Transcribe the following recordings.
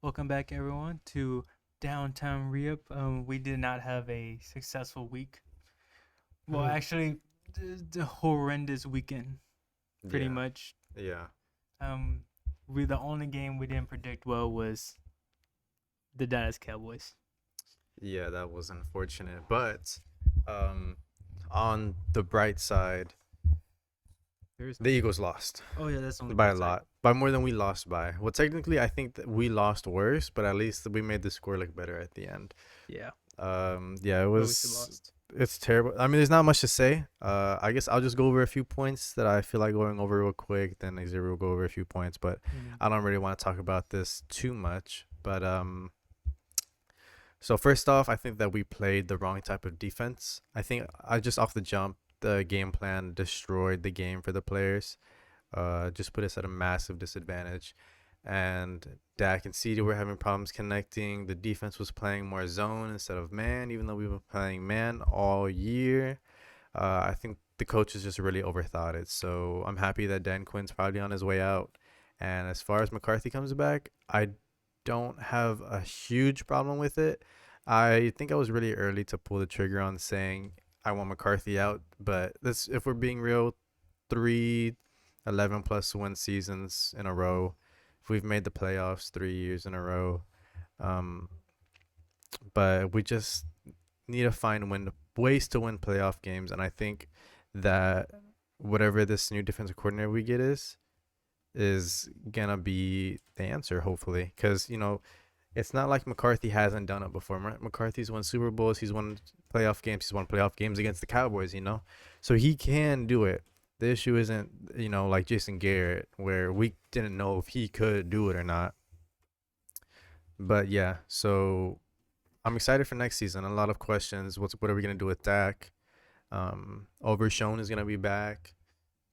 Welcome back, everyone, to Downtown Reup. We did not have a successful week. Well, Mhm. actually, the horrendous weekend, pretty Yeah, much. yeah, Um, the only game we didn't predict well was the Dallas Cowboys. yeah. That was unfortunate, but um, on the bright side, There's the Eagles lost Oh yeah, that's the only by a bright side. lot, by more than we lost by. Well, technically, I think that we lost worse, but at least we made the score look better at the end. Yeah, Yeah, it but we still was. lost. It's terrible. I mean, there's not much to say. I guess I'll just go over a few points that I feel like going over real quick. Then Xavier will go over a few points, but Mm-hmm. I don't really want to talk about this too much. So first off, I think that we played the wrong type of defense. I think I just off the jump, the game plan destroyed the game for the players. Just put us at a massive disadvantage. And Dak and CD were having problems connecting. The defense was playing more zone instead of man, even though we were playing man all year. I think the coaches just really overthought it. So I'm happy that Dan Quinn's probably on his way out. And as far as McCarthy comes back, I don't have a huge problem with it. I think I was really early to pull the trigger on saying I want McCarthy out, but this, if we're being real, three 11 plus win seasons in a row. If we've made the playoffs 3 years in a row, um, but we just need to find ways to win playoff games, and I think that whatever this new defensive coordinator we get is gonna be the answer, hopefully, because it's not like McCarthy hasn't done it before. McCarthy's won Super Bowls. He's won playoff games. He's won playoff games against the Cowboys, So he can do it. The issue isn't, like Jason Garrett, where we didn't know if he could do it or not. But yeah, so I'm excited for next season. A lot of questions. What are we going to do with Dak? Overshown is going to be back.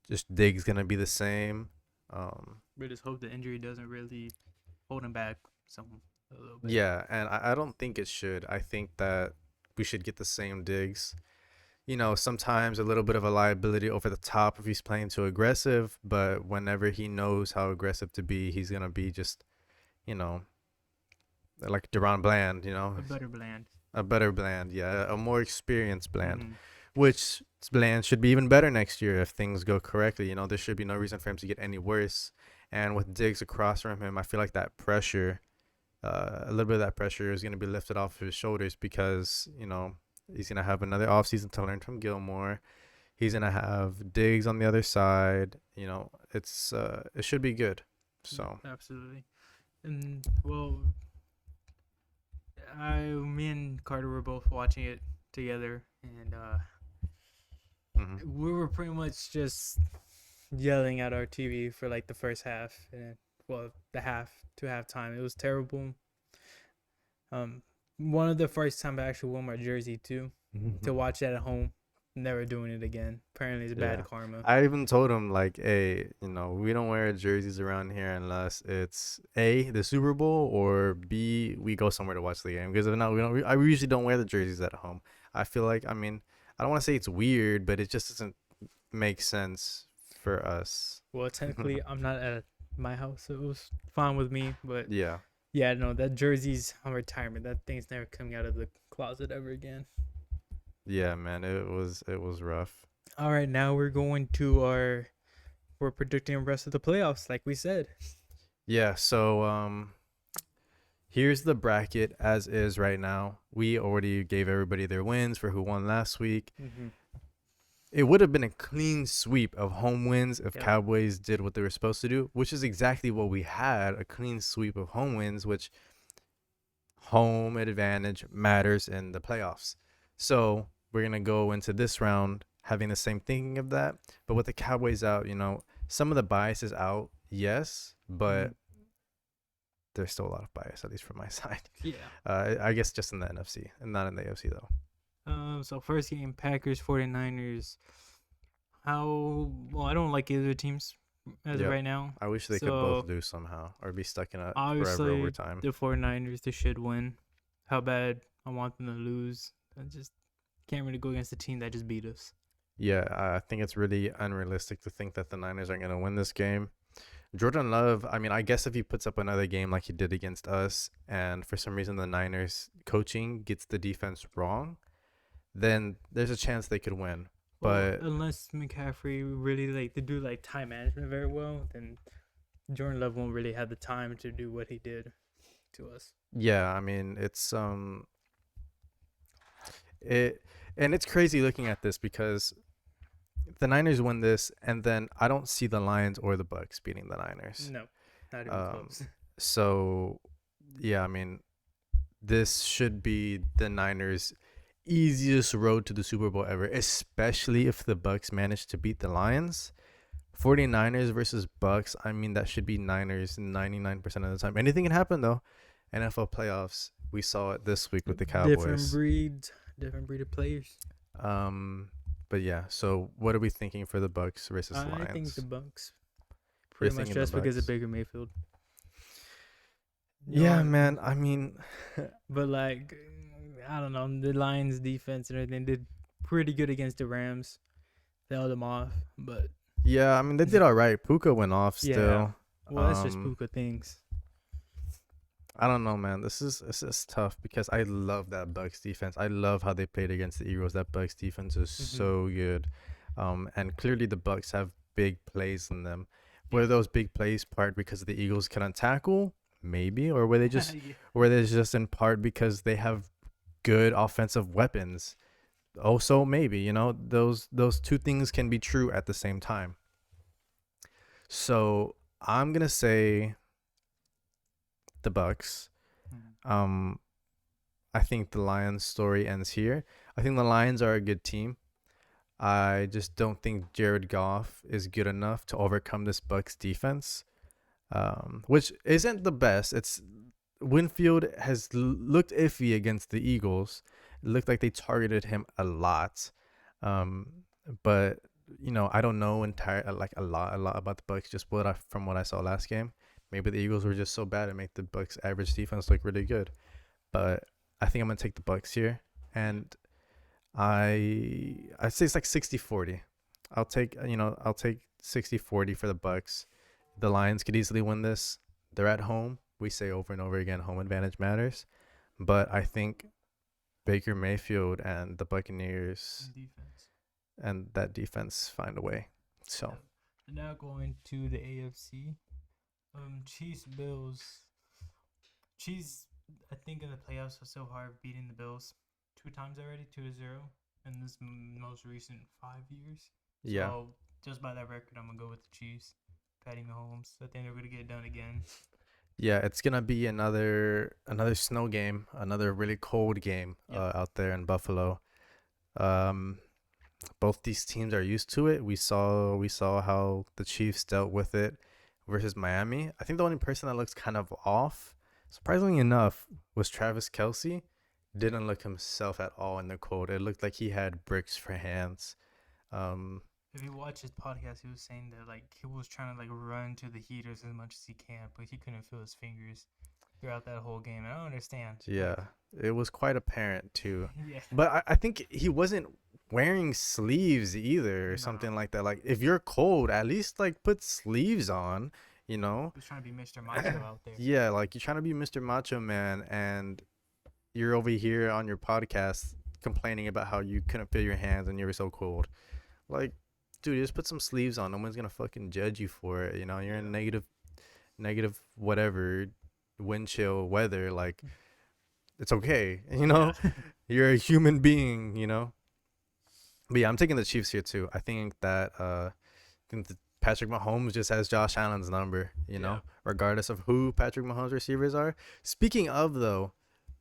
Just Diggs going to be the same. Um, We just hope the injury doesn't really hold him back some a little bit. Yeah, and I don't think it should. I think that we should get the same digs. Sometimes a little bit of a liability over the top if he's playing too aggressive, but whenever he knows how aggressive to be, he's gonna be just, you know, like Deron Bland, A better Bland. a better Bland, yeah, a more experienced Bland, Mm-hmm. which Bland should be even better next year if things go correctly. There should be no reason for him to get any worse. And with Diggs across from him, I feel like that pressure a little bit of that pressure is going to be lifted off his shoulders because he's going to have another offseason to learn from Gilmore. He's going to have Diggs on the other side. It should be good. So Absolutely. And well, me and Carter were both watching it together, and mhm. we were pretty much just yelling at our TV for like the first half, and well, the half to halftime. It was terrible. Um, One of the first time I actually wore my jersey too to watch it at home. Never doing it again. Apparently, it's bad Yeah. karma. I even told him like, hey, we don't wear jerseys around here unless it's A, the Super Bowl, or B, we go somewhere to watch the game. Because if not, we don't. I usually don't wear the jerseys at home. I feel like, I mean, I don't want to say it's weird, but it just doesn't make sense for us. Well, technically, I'm not at my house, so it was fine with me. But Yeah. yeah, no, that jersey's on retirement. That thing's never coming out of the closet ever again. Yeah, man, it was rough. All right, now we're predicting the rest of the playoffs, like we said. Yeah, so here's the bracket as is right now. We already gave everybody their wins for who won last week. Mm-hmm. It would have been a clean sweep of home wins if Yep. Cowboys did what they were supposed to do, which is exactly what we had, a clean sweep of home wins, which home advantage matters in the playoffs. So we're going to go into this round having the same thinking of that. But with the Cowboys out, some of the bias is out, yes, Mm-hmm. but there's still a lot of bias, at least from my side. Yeah. I guess just in the NFC and not in the AFC, though. So first game, Packers 49ers. I don't like either teams as of Yep. right now. I wish they could both So lose somehow or be stuck in a forever obviously overtime. the 49ers they should win. How bad I want them to lose. I just can't really go against a team that just beat us. Yeah, I think it's really unrealistic to think that the Niners are going to win this game. Jordan Love, I mean, I guess if he puts up another game like he did against us, and for some reason the Niners coaching gets the defense wrong, then there's a chance they could win. Well, But unless McCaffrey really like to do like time management very well, then Jordan Love won't really have the time to do what he did to us. yeah, I mean, it and it's crazy looking at this because the Niners win this, and then I don't see the Lions or the Bucks beating the Niners. No, not even Um, close. so yeah, I mean, this should be the Niners' easiest road to the Super Bowl ever, especially if the Bucks manage to beat the Lions. 49ers versus Bucks, I mean, that should be Niners 99% of the time. Anything can happen though. NFL playoffs, we saw it this week with the Different Cowboys. breeds, different breed of players. Um, but yeah, so what are we thinking for the Bucks versus I think the Lions? Bucks, You're pretty much thinking the just because of Bucks? Baker Mayfield. You Yeah, know, man. I mean, but like, I don't know, the Lions' defense and everything did pretty good against the Rams. They held them off, but yeah, I mean they did all right. Puka went off yeah. still. Well, that's just Um, Puka things. I don't know, man. This is tough because I love that Bucks defense. I love how they played against the Eagles. That Bucks defense is Mm-hmm. so good. And clearly the Bucks have big plays in them. Yeah. Were those big plays part because the Eagles couldn't tackle? Maybe, or Yeah. were they just in part because they have good offensive weapons? Also, maybe, those two things can be true at the same time. So I'm gonna say the Bucks. Mhm. Um, I think the Lions story ends here. I think the Lions are a good team. I just don't think Jared Goff is good enough to overcome this Bucks defense, which isn't the best. It's Winfield has looked iffy against the Eagles. It looked like they targeted him a lot, but I don't know a lot about the Bucks. Just from what I saw last game. Maybe the Eagles were just so bad it made the Bucks average defense look really good. But I think I'm gonna take the Bucks here, and I say it's like 60-40. I'll take 60-40 for the Bucks. The Lions could easily win this. They're at home. We say over and over again, home advantage matters. But I think Baker Mayfield and the Buccaneers Defense. and that defense find a way. So Now going to the AFC. Chiefs Bills. Chiefs, I think in the playoffs are so hard beating the Bills 2 times already, 2-0 in this most recent 5 years. yeah, So just by that record, I'm gonna go with the Chiefs. Patty Mahomes. I think they're gonna get it done again. yeah, it's gonna be another snow game, another really cold game Yep. out there in Buffalo. Um, both these teams are used to it. We saw how the Chiefs dealt with it versus Miami. I think the only person that looks kind of off, surprisingly enough, was Travis Kelsey. Didn't look himself at all in the cold. It looked like he had bricks for hands. Um, If you watch his podcast, he was saying that like he was trying to like run to the heaters as much as he can, but he couldn't feel his fingers throughout that whole game. And I don't understand. yeah, it was quite apparent too. Yeah. But I think he wasn't wearing sleeves either or No. something like that. Like if you're cold, at least like put sleeves on, you know? He was trying to be Mr. Macho out there. Yeah, like you're trying to be Mr. Macho Man and you're over here on your podcast complaining about how you couldn't feel your hands and you were so cold. Like, dude, just put some sleeves on. No one's gonna fucking judge you for it. You're in negative whatever wind chill weather. Like, it's okay. Yeah. You're a human being. But yeah, I'm taking the Chiefs here too. I think that Patrick Mahomes just has Josh Allen's number, Yeah. regardless of who Patrick Mahomes receivers are. Speaking of though,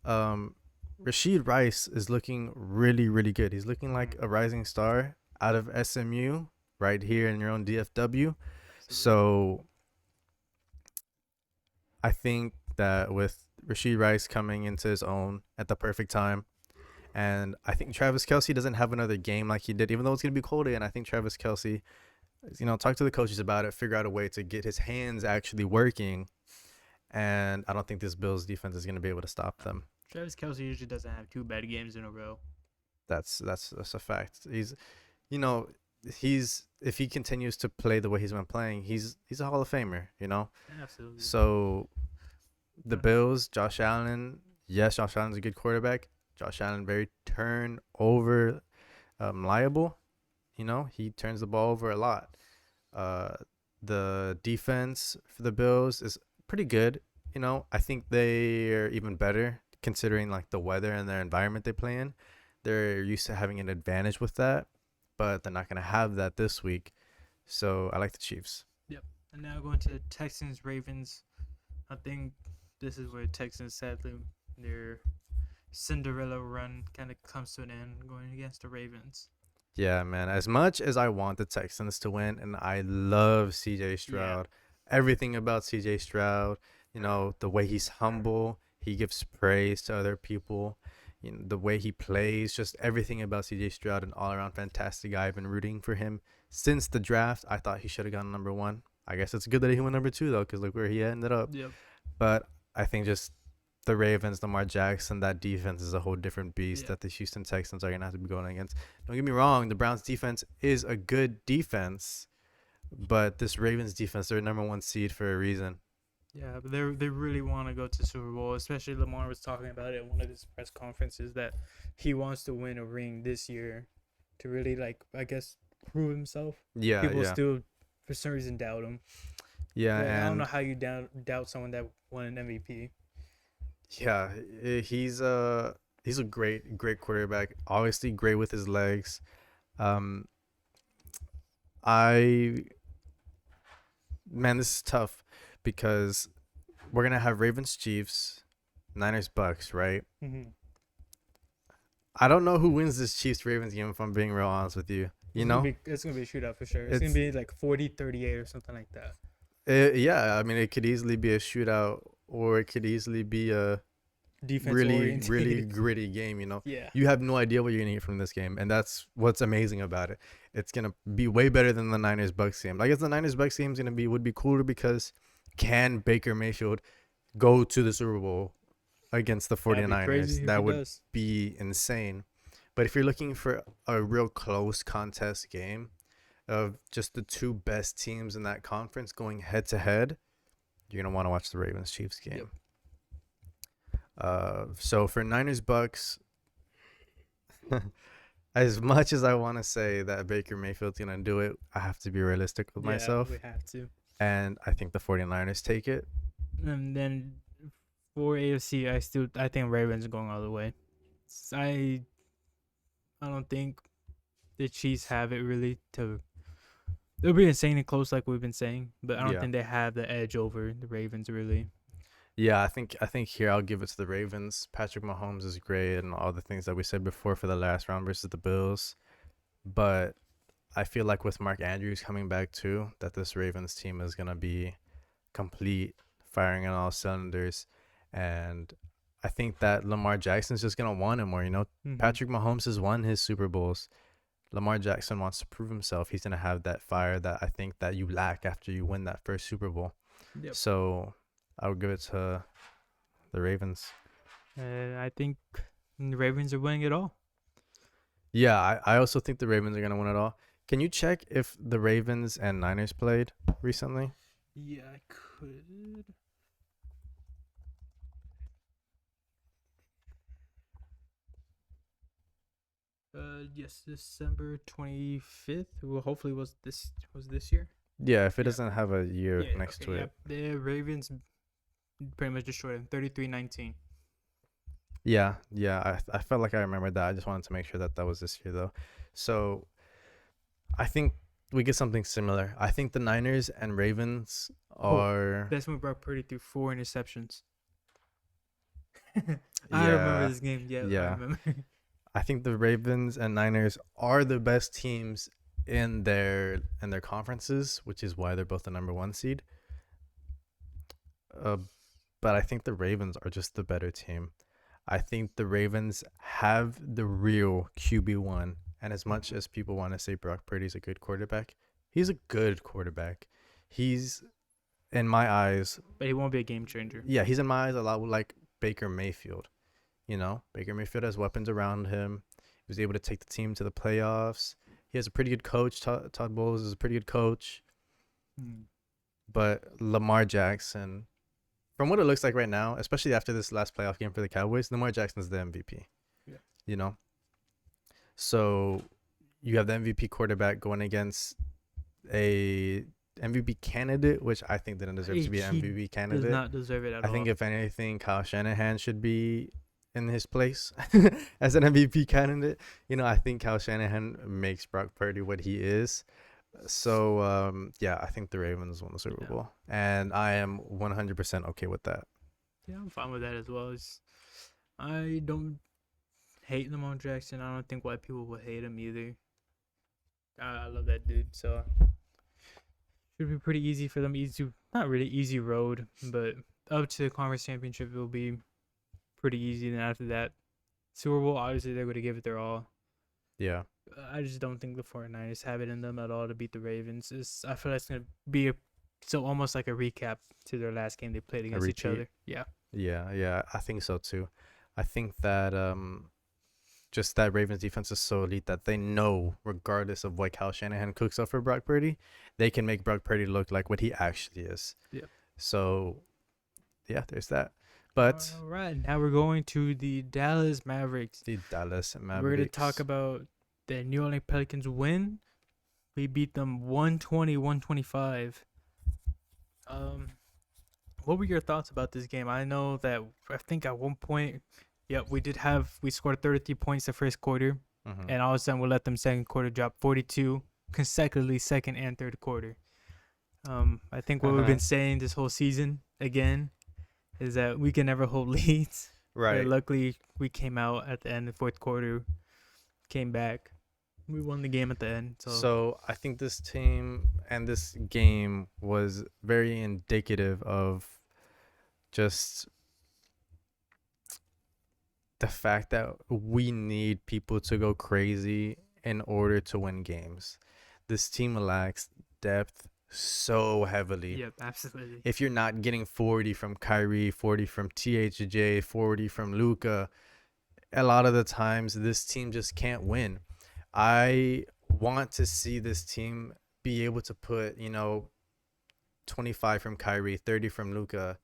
um, Rashid Rice is looking really, really good. He's looking like a rising star out of SMU right here in your own DFW. So I think that with Rashid Rice coming into his own at the perfect time, and I think Travis Kelsey doesn't have another game like he did, even though it's gonna be cold again. I think Travis Kelsey, talk to the coaches about it, figure out a way to get his hands actually working, and I don't think this Bills defense is gonna be able to stop them. Travis Kelsey usually doesn't have 2 bad games in a row. That's a fact. He's, you know, he's if he continues to play the way he's been playing, he's a Hall of Famer, you know. Absolutely. So the Uh, Bills, Josh Allen, yes, Josh Allen's a good quarterback. Josh Allen very turnover liable. You know, he turns the ball over a lot. Uh, the defense for the Bills is pretty good. You know, I think they are even better considering like the weather and their environment they play in. They're used to having an advantage with that, but they're not going to have that this week. So I like the Chiefs. yep. And now going to Texans Ravens. I think this is where Texans sadly their Cinderella run kind of comes to an end going against the Ravens. Yeah, man. As much as I want the Texans to win, and I love CJ Yeah. Stroud, everything about CJ Stroud, you know, the way he's humble, he gives praise to other people, you know, the way he plays, just everything about CJ Stroud, an all around fantastic guy. I've been rooting for him since the draft. I thought he should have gone number one. I guess it's good that he went number two, though, because look where he ended up. Yep. But I think just the Ravens, Lamar Jackson, that defense is a whole different beast Yeah. that the Houston Texans are going to have to be going against. Don't get me wrong, the Browns defense is a good defense, but this Ravens defense, they're number one seed for a reason. Yeah, but they really want to go to Super Bowl. Especially Lamar was talking about it in one of his press conferences that he wants to win a ring this year to really like I guess prove himself. Yeah, People yeah. still for some reason doubt him. Yeah, Like I don't know and how you doubt someone that won an MVP. yeah, he's a great quarterback. Obviously great with his legs. Um I man, this is tough because we're going to have Ravens Chiefs, Niners Bucks, right? Mm-hmm. I don't know who wins this Chiefs Ravens game if I'm being real honest with you. You know? It's gonna be a shootout for sure. It's gonna It's be like 40-38 or something like that. yeah, I mean it could easily be a shootout or it could easily be a Defense really oriented. gritty game, you know. Yeah. You have no idea what you're going to get from this game and that's what's amazing about it. It's going to be way better than the Niners Bucks game. I guess the Niners Bucks game is going to be would be cooler because can Baker Mayfield go to the Super Bowl against the That'd be 49ers? crazy if he That would does. be insane. But if you're looking for a real close contest game of just the two best teams in that conference going head to head, you're gonna want to watch the Ravens Chiefs Yep. game. So for Niners Bucks, as much as I want to say that Baker Mayfield's gonna do it, I have to be realistic with Yeah, we myself, have to. and I think the 49ers take it. And then for AFC, I think Ravens are going all the way. I I don't think the Chiefs have it really to. They'll be insanely close, like we've been saying, but I don't Yeah, think they have the edge over the Ravens really. yeah. I think here I'll give it to the Ravens. Patrick Mahomes is great and all the things that we said before for the last round versus the Bills, but I feel like with Mark Andrews coming back too, that this Ravens team is gonna be complete, firing on all cylinders, and I think that Lamar Jackson's just gonna want it more. You know, Mm-hmm. Patrick Mahomes has won his Super Bowls. Lamar Jackson wants to prove himself. He's gonna have that fire that I think that you lack after you win that first Super Bowl. Yep. So I would give it to the Ravens. I think the Ravens are winning it all. Yeah, I also think the Ravens are gonna win it all. Can you check if the Ravens and Niners played recently? Yeah, I could. Yes, December 25th. Well, hopefully was this year. Yeah, if it Yeah. doesn't have a year Yeah. next Okay. to it. Yep. The Ravens pretty much destroyed them. 33-19. Yeah, yeah. I felt like I remembered that. I just wanted to make sure that that was this year though. So I think we get something similar. I think the Niners and Ravens Oh, are that's when Brock Purdy threw 4 interceptions. I remember yeah, this game. Yeah, I yeah. remember. I think the Ravens and Niners are the best teams in their conferences, which is why they're both the number one seed. Uh, but I think the Ravens are just the better team. I think the Ravens have the real QB1. And as much as people want to say Brock Purdy's a good quarterback, he's a good quarterback. He's, in my eyes, But he won't be a game changer. yeah, he's in my eyes a lot like Baker Mayfield. You know, Baker Mayfield has weapons around him. He was able to take the team to the playoffs. He has a pretty good coach. Todd Bowles is a pretty good coach, Hmm. but Lamar Jackson, from what it looks like right now, especially after this last playoff game for the Cowboys, Lamar Jackson's the MVP. Yeah. You know, so you have the MVP quarterback going against a MVP candidate, which I think didn't deserve to be an He MVP does candidate. not deserve it at I think all. if anything, Kyle Shanahan should be in his place as an MVP candidate. I think Kyle Shanahan makes Brock Purdy what he is. So yeah, I think the Ravens won the Super Yeah. Bowl, and I am 100% okay with that. Yeah, I'm fine with that as well. I don't hate Lamar Jackson. I don't think white people will hate him either. I love that dude. So should be pretty easy for them. Easy, not really easy road, but up to the conference championship, it'll be pretty easy. Then after that, Super Bowl, obviously they're going to give it their all. Yeah. I just don't think the 49ers have it in them at all to beat the Ravens. I feel like it's going to be so almost like a recap to their last game they played A against each repeat. other. Yeah. Yeah, I think so too. I think that just that Ravens defense is so elite that they know, regardless of what Kyle Shanahan cooks up for Brock Purdy, they can make Brock Purdy look like what he actually is. Yeah. So yeah, there's that. But All right. Now we're going to the Dallas Mavericks. the Dallas We're going to talk Mavericks. about the New Orleans Pelicans win. We beat them 120-125. Um, what were your thoughts about this game? I know that I think at one point, yep, we scored 33 points the first quarter, Mm-hmm. and all of a sudden we let them second quarter drop 42 consecutively second and third quarter. I think what we've been saying this whole season again is that we can never hold leads. But Right. luckily we came out at the end of the fourth quarter, came back. We won the game at the end. So I think this team and this game was very indicative of just the fact that we need people to go crazy in order to win games. This team lacks depth so heavily. yep, absolutely. If you're not getting 40 from Kyrie, 40 from THJ, 40 from Luka, a lot of the times this team just can't win. I want to see this team be able to put, 25 from Kyrie, 30 from Luka,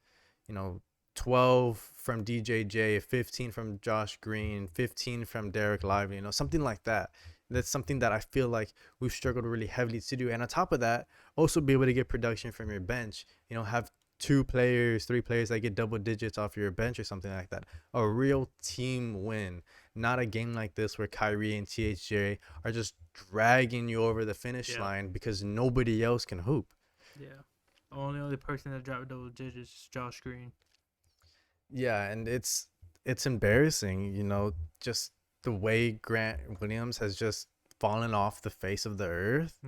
12 from DJJ, 15 from Josh Green, 15 from Derek Lively, something like that. That's something that I feel like we've struggled really heavily to do. And on top of that, also be able to get production from your bench, have 2 players, 3 players that get double digits off your bench or something like that. A real team win, not a game like this where Kyrie and THJ are just dragging you over the finish line because nobody else can hoop. Yeah. Only other person that dropped double digits is Josh Green. Yeah, and it's embarrassing, just the way Grant Williams has just fallen off the face of the earth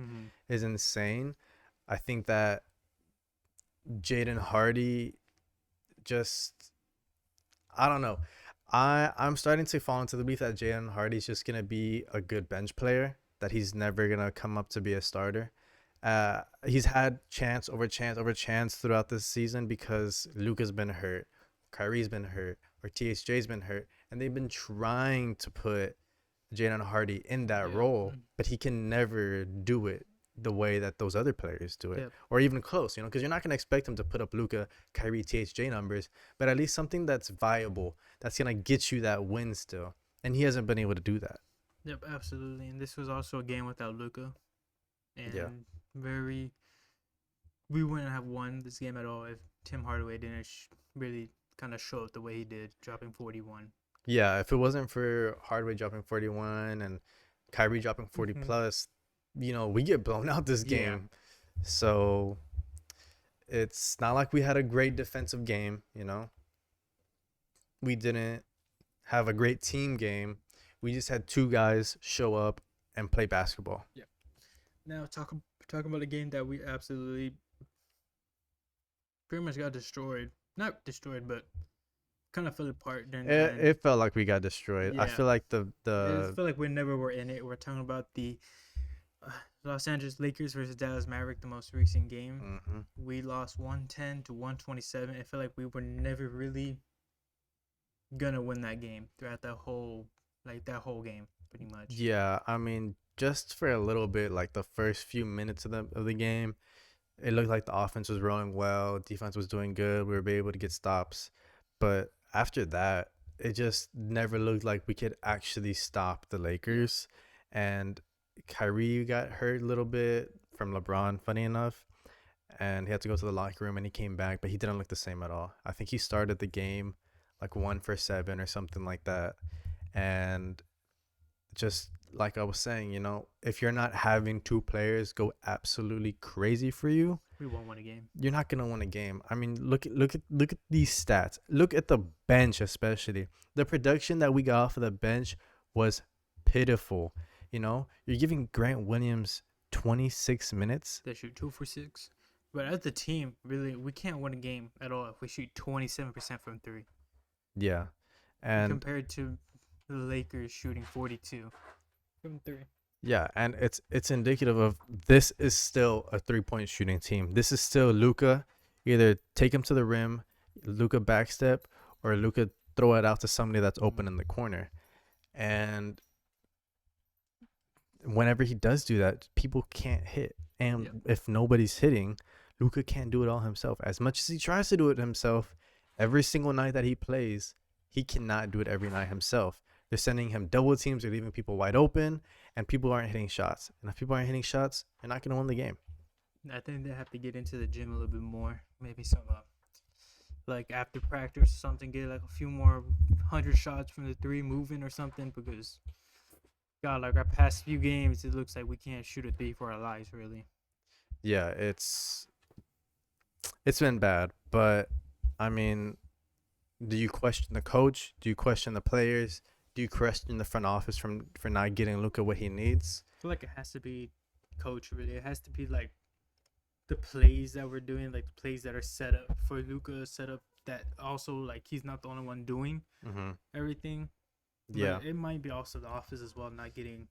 is insane. I think that Jaden Hardy just I don't know. I'm starting to fall into the belief that Jaden Hardy's just gonna be a good bench player, that he's never gonna come up to be a starter. He's had chance over chance over chance throughout this season because Luka's been hurt, Kyrie's been hurt, or THJ's been hurt, and they've been trying to put Jaden Hardy in that role, but he can never do it the way that those other players do it, or even close, because you're not going to expect him to put up Luka, Kyrie, THJ numbers, but at least something that's viable, that's going to get you that win still. And he hasn't been able to do that. Yep, absolutely. And this was also a game without Luka. And we wouldn't have won this game at all if Tim Hardaway didn't really kind of show up the way he did, dropping 41. Yeah, if it wasn't for Hardaway dropping 41 and Kyrie dropping 40 plus, we get blown out this game. So it's not like we had a great defensive game, We didn't have a great team game. We just had 2 guys show up and play basketball. Yeah. Now talk about a game that we absolutely pretty much got destroyed. Not destroyed, but kind of fell apart during the end. It felt like we got destroyed. Yeah. I feel like I feel like we never were in it. We're talking about the Los Angeles Lakers versus Dallas Maverick, the most recent game. We lost 110-127. I feel like we were never really gonna win that game throughout that whole game, pretty much. Yeah, I mean, just for a little bit, like the first few minutes of the game, it looked like the offense was rolling well, defense was doing good. We were able to get stops, but after that, it just never looked like we could actually stop the Yeah. Lakers. And Kyrie got hurt a little bit from LeBron, funny enough, and he had to go to the locker room and he came back, but he didn't look the same at all. I think he started the game like 1 for 7 or something like that, and just like I was saying, if you're not having two players go absolutely crazy for you, We won't win a game. you're not gonna win a game. I mean, look at these stats. Look at the bench, especially the production that we got off of the bench was pitiful. You're giving Grant Williams 26 minutes. They shoot 2 for 6. But as a team, really, we can't win a game at all if we shoot 27% from three. Yeah, and Compared to the Lakers shooting 42 from three. yeah, and it's indicative of this is still a 3-point shooting team. This is still Luka. Either take him to the rim, Luka backstep, or Luka throw it out to somebody that's open in the corner. And whenever he does do that, people can't hit. And Yep. if nobody's hitting, Luka can't do it all himself. As much as he tries to do it himself, every single night that he plays, he cannot do it every night himself. They're sending him double teams, they're leaving people wide open, and people aren't hitting shots. And if people aren't hitting shots, you're not going to win the game. I think they have to get into the gym a little bit more. Maybe some, like after practice or something, get like a few more 100 shots from the three moving or something. Because, God, like our past few games, it looks like we can't shoot a three for our lives, really. Yeah, it's been bad, but I mean, do you question the coach? Do you question the players? Do you question the front office for not getting Luka what he needs? I feel like it has to be coach, really. It has to be like the plays that we're doing, like the plays that are set up for Luca, set up that also like he's not the only one doing Mm-hmm. everything. Yeah, But it might be also the office as well, not getting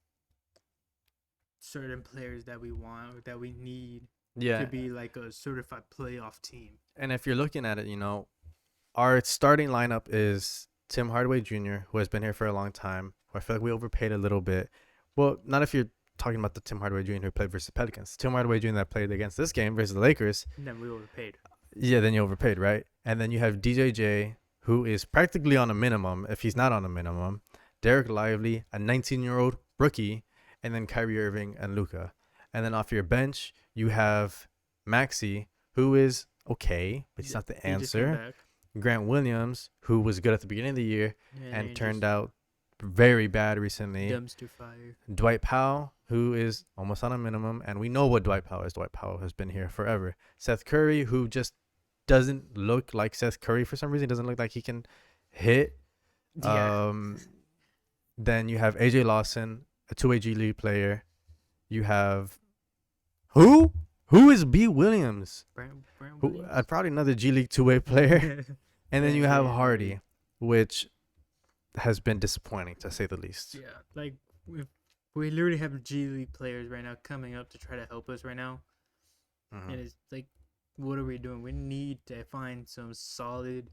certain players that we want or that we need yeah. to be like a certified playoff team. And if you're looking at it, our starting lineup is Tim Hardaway Jr., who has been here for a long time, who I feel like we overpaid a little bit. Well, not if you're talking about the Tim Hardaway Jr. who played versus the Pelicans. Tim Hardaway Jr. that played against this game versus the Lakers. And then we overpaid. Yeah, then you overpaid, right? And then you have DJJ, who is practically on a minimum, if he's not on a minimum. Derek Lively, a 19-year-old rookie, and then Kyrie Irving and Luka. And then off your bench, you have Maxi, who is okay, but he's not the He just came answer. back. Grant Williams, who was good at the beginning of the year and he turned just out very bad recently. dumpster fire. Dwight Powell, who is almost on a minimum, and we know what Dwight Powell is. Dwight Powell has been here forever. Seth Curry, who just doesn't look like Seth Curry for some reason, doesn't look like he can hit. Yeah. Then you have AJ Lawson, a two-way G League player. You have who? Who is B Williams? Brent Who? Williams? Probably another G League two-way player. And then you have Yeah. Hardy, which has been disappointing to say the least. Yeah, like we literally have G League players right now coming up to try to help us right now, Mhm. and it's like, what are we doing? We need to find some solid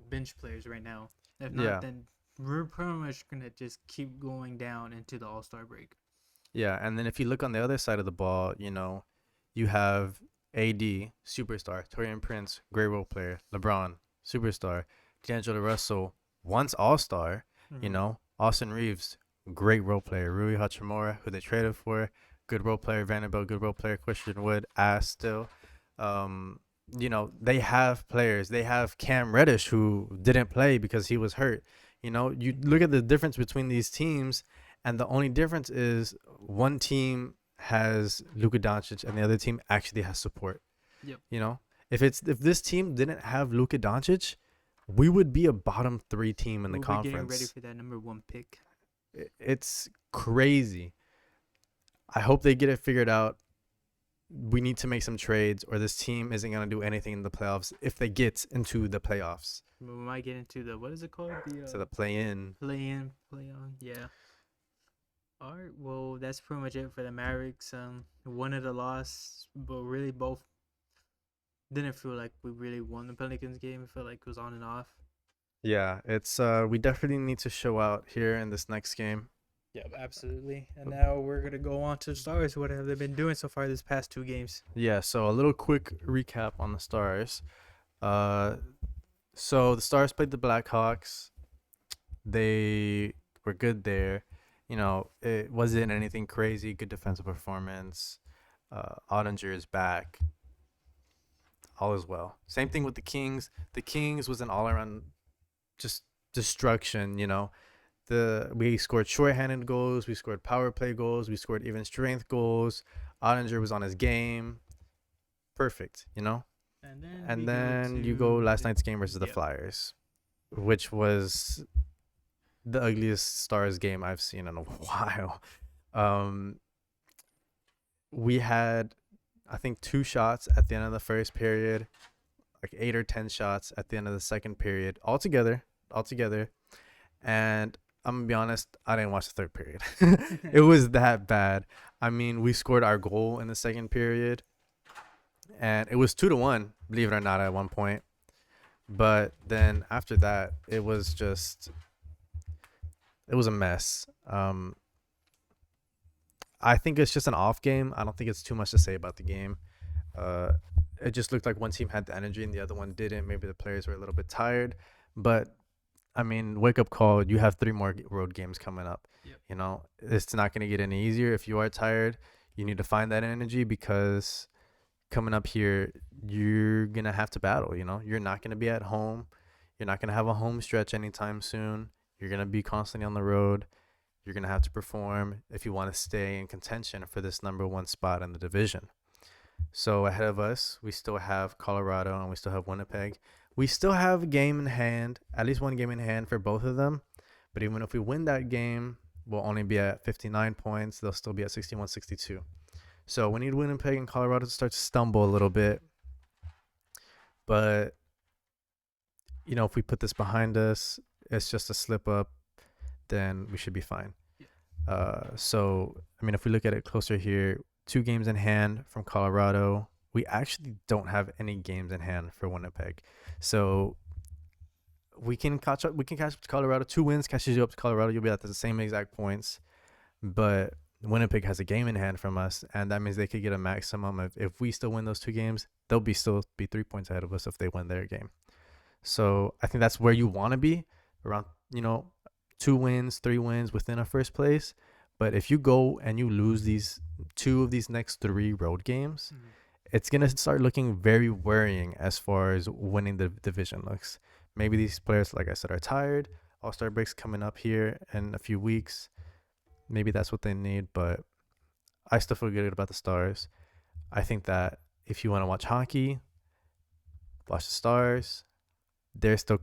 bench players right now. If not, Yeah. then we're pretty much gonna just keep going down into the All-Star break. Yeah, and then if you look on the other side of the ball, you have AD, superstar, Torian Prince, great role player, LeBron, superstar, D'Angelo Russell, once All-Star, Austin Reeves, great role player, Rui Hachimura, who they traded for, good role player, Vanderbilt, good role player, Christian Wood, ass still. They have players. They have Cam Reddish, who didn't play because he was hurt. You look at the difference between these teams, and the only difference is one team has Luka Doncic and the other team actually has support. Yep. If this team didn't have Luka Doncic, we would be a bottom 3 team in the We'll be getting ready conference. for that number 1 pick. It's crazy. I hope they get it figured out. We need to make some trades, or this team isn't going to do anything in the playoffs if they get into the playoffs. We might get into the, what is it called? So the play-in. Play-on. Yeah. All right. Well, that's pretty much it for the Mavericks. One of the loss, but really both didn't feel like we really won the Pelicans game. It felt like it was on and off. Yeah, it's we definitely need to show out here in this next game. Yep, absolutely. And now we're gonna go on to the Stars. What have they been doing so far this past 2 games? Yeah, so a little quick recap on the Stars. Uh, so the Stars played the Blackhawks. They were good there. You know, it wasn't anything crazy. Good defensive performance. Ottinger is back. All is well. Same thing with the Kings. The Kings was an all-around just destruction. You know, we scored shorthanded goals. We scored power play goals. We scored even strength goals. Ottinger was on his game. Perfect. You know. And then we And go then you go to last night's game versus the yep. Flyers, which was the ugliest Stars game I've seen in a while. Um, we had, I think, 2 shots at the end of the first period, like 8 or 10 shots at the end of the second period, altogether. And I'm gonna be honest, I didn't watch the third period. It was that bad. I mean, we scored our goal in the second period, and it was 2-1, believe it or not, at one point. But then after that, it was a mess. I think it's just an off game. I don't think it's too much to say about the game. Uh, it just looked like one team had the energy and the other one didn't. Maybe the players were a little bit tired, but I mean, wake up call. You have 3 more road games coming up. Yep. You know, it's not going to get any easier. If you are tired, you need to find that energy because coming up here, you're going to have to battle. You know, you're not going to be at home. You're not going to have a home stretch anytime soon. You're going to be constantly on the road. You're going to have to perform if you want to stay in contention for this #1 spot in the division. So ahead of us, we still have Colorado and we still have Winnipeg. We still have a game in hand, at least one game in hand for both of them. But even if we win that game, we'll only be at 59 points. They'll still be at 61, 62. So we need Winnipeg and Colorado to start to stumble a little bit. But, you know, if we put this behind us, it's just a slip up, then we should be fine. So, I mean, if we look at it closer here, 2 games in hand from Colorado. We actually don't have any games in hand for Winnipeg. So we can catch up. We can catch up to Colorado. 2 wins catches you up to Colorado. You'll be at the same exact points. But Winnipeg has a game in hand from us, and that means they could get a maximum. If we still win those 2 games, they'll still be 3 points ahead of us if they win their game. So I think that's where you want to be, around 2 wins, 3 wins within a first place. But if you go and you lose these 2 of these next 3 road games, it's gonna start looking very worrying as far as winning the division looks. Maybe these players, like I said, are tired. All-Star breaks coming up here in a few weeks. Maybe that's what they need, but I still feel good about the Stars. I think that if you want to watch hockey, watch the Stars. They're still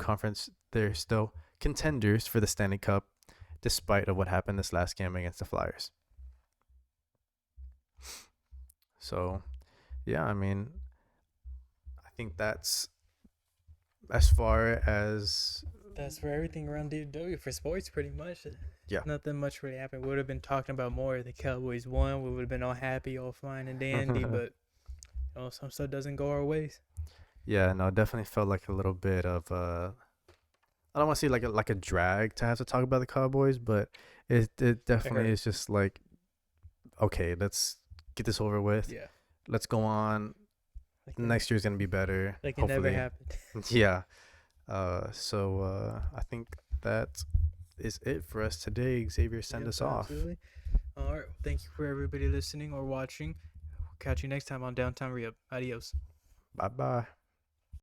contenders for the Stanley Cup, despite of what happened this last game against the Flyers. So, yeah, I mean, I think that's as far as That's for everything around DW for sports, pretty much. Yeah. Nothing much really happened. We would have been talking about more if the Cowboys won. We would have been all happy, all fine and dandy, but some stuff doesn't go our ways. Yeah, no, it definitely felt like a little bit of I don't want to say like a drag to have to talk about the Cowboys, but it definitely is just like, okay, let's get this over with. Yeah. Let's go on. Like Next year's gonna be better. Like it hopefully. never happened. Yeah. So I think that is it for us today. Xavier, send us off. Absolutely. All right. Thank you for everybody listening or watching. We'll catch you next time on Downtown Rehab. Adios. Bye bye.